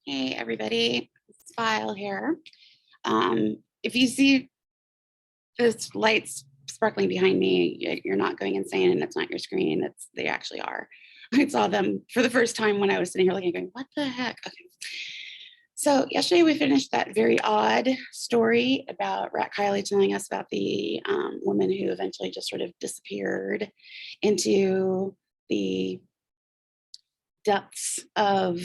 Hey, everybody, it's File here. If you see this lights sparkling behind me, you're not going insane and it's not your screen, they actually are. I saw them for the first time when I was sitting here looking, going, what the heck? Okay. So yesterday we finished that very odd story about Rat Kiley telling us about the woman who eventually just sort of disappeared into the depths of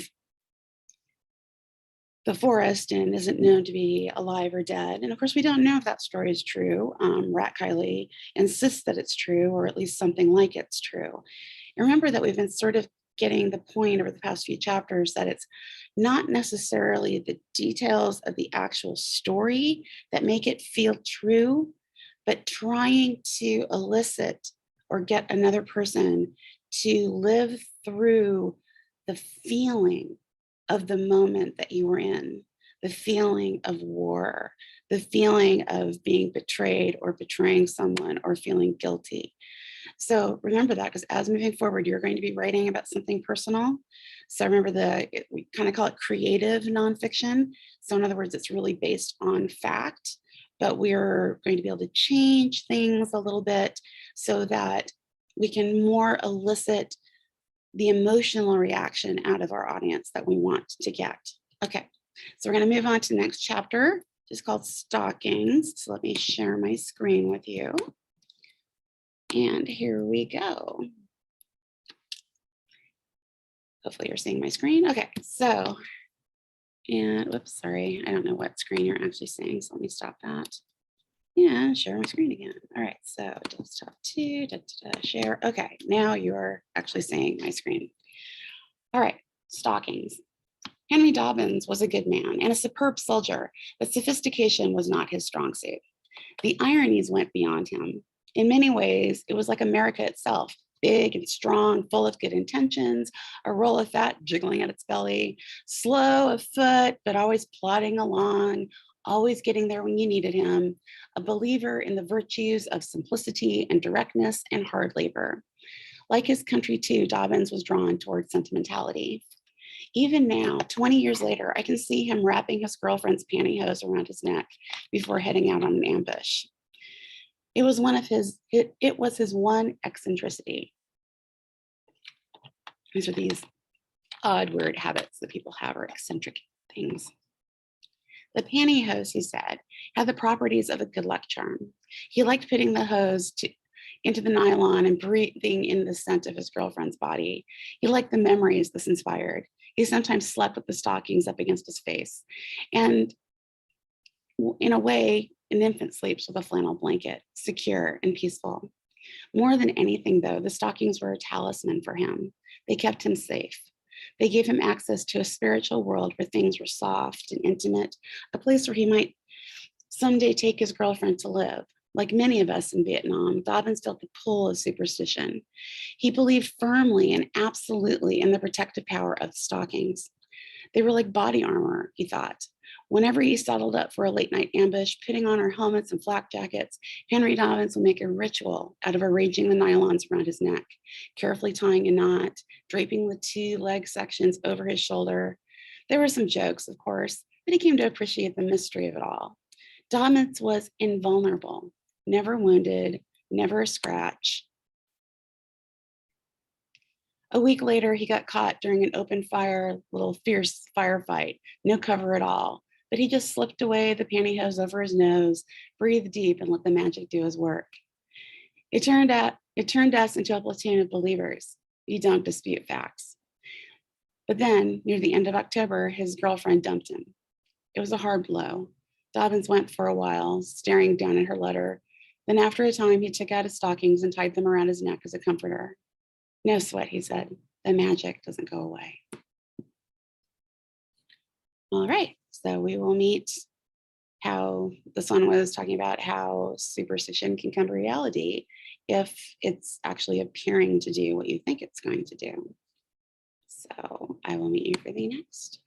the forest and isn't known to be alive or dead. And of course, we don't know if that story is true. Rat Kiley insists that it's true, or at least something like it's true. And remember that we've been sort of getting the point over the past few chapters that it's not necessarily the details of the actual story that make it feel true, but trying to elicit or get another person to live through the feeling of the moment that you were in, the feeling of war, the feeling of being betrayed or betraying someone or feeling guilty. So remember that, because as moving forward, you're going to be writing about something personal. So remember we kind of call it creative nonfiction. So in other words, it's really based on fact, but we're going to be able to change things a little bit so that we can more elicit the emotional reaction out of our audience that we want to get. Okay, so we're going to move on to the next chapter, which is called Stockings. So let me share my screen with you. And here we go. Hopefully you're seeing my screen. Okay, so, and whoops, sorry, I don't know what screen you're actually seeing, so let me stop that. Yeah, share my screen again. All right, so desktop 2, share. Okay, now you're actually seeing my screen. All right, Stockings. Henry Dobbins was a good man and a superb soldier, but sophistication was not his strong suit. The ironies went beyond him. In many ways, it was like America itself, big and strong, full of good intentions, a roll of fat jiggling at its belly, slow of foot, but always plodding along, always getting there when you needed him, a believer in the virtues of simplicity and directness and hard labor. Like his country too, Dobbins was drawn toward sentimentality. Even now, 20 years later, I can see him wrapping his girlfriend's pantyhose around his neck before heading out on an ambush. It was his one eccentricity. These are these odd, weird habits that people have, or eccentric things. The pantyhose, he said, had the properties of a good luck charm. He liked putting the hose into the nylon and breathing in the scent of his girlfriend's body. He liked the memories this inspired. He sometimes slept with the stockings up against his face. And in a way, an infant sleeps with a flannel blanket, secure and peaceful. More than anything, though, the stockings were a talisman for him. They kept him safe. They gave him access to a spiritual world where things were soft and intimate, a place where he might someday take his girlfriend to live. Like many of us in Vietnam, Dobbins felt the pull of superstition. He believed firmly and absolutely in the protective power of the stockings. They were like body armor, he thought. Whenever he settled up for a late night ambush, putting on our helmets and flak jackets, Henry Dobbins would make a ritual out of arranging the nylons around his neck, carefully tying a knot, draping the 2 leg sections over his shoulder. There were some jokes, of course, but he came to appreciate the mystery of it all. Dobbins was invulnerable, never wounded, never a scratch. A week later, he got caught during an open fire, little fierce firefight, no cover at all. But he just slipped away the pantyhose over his nose, breathed deep, and let the magic do his work. It turned us into a platoon of believers. You don't dispute facts. But then, near the end of October, his girlfriend dumped him. It was a hard blow. Dobbins went for a while, staring down at her letter. Then after a time, he took out his stockings and tied them around his neck as a comforter. No sweat, he said. The magic doesn't go away. All right, so we will meet how this one was talking about how superstition can come to reality if it's actually appearing to do what you think it's going to do. So I will meet you for the next.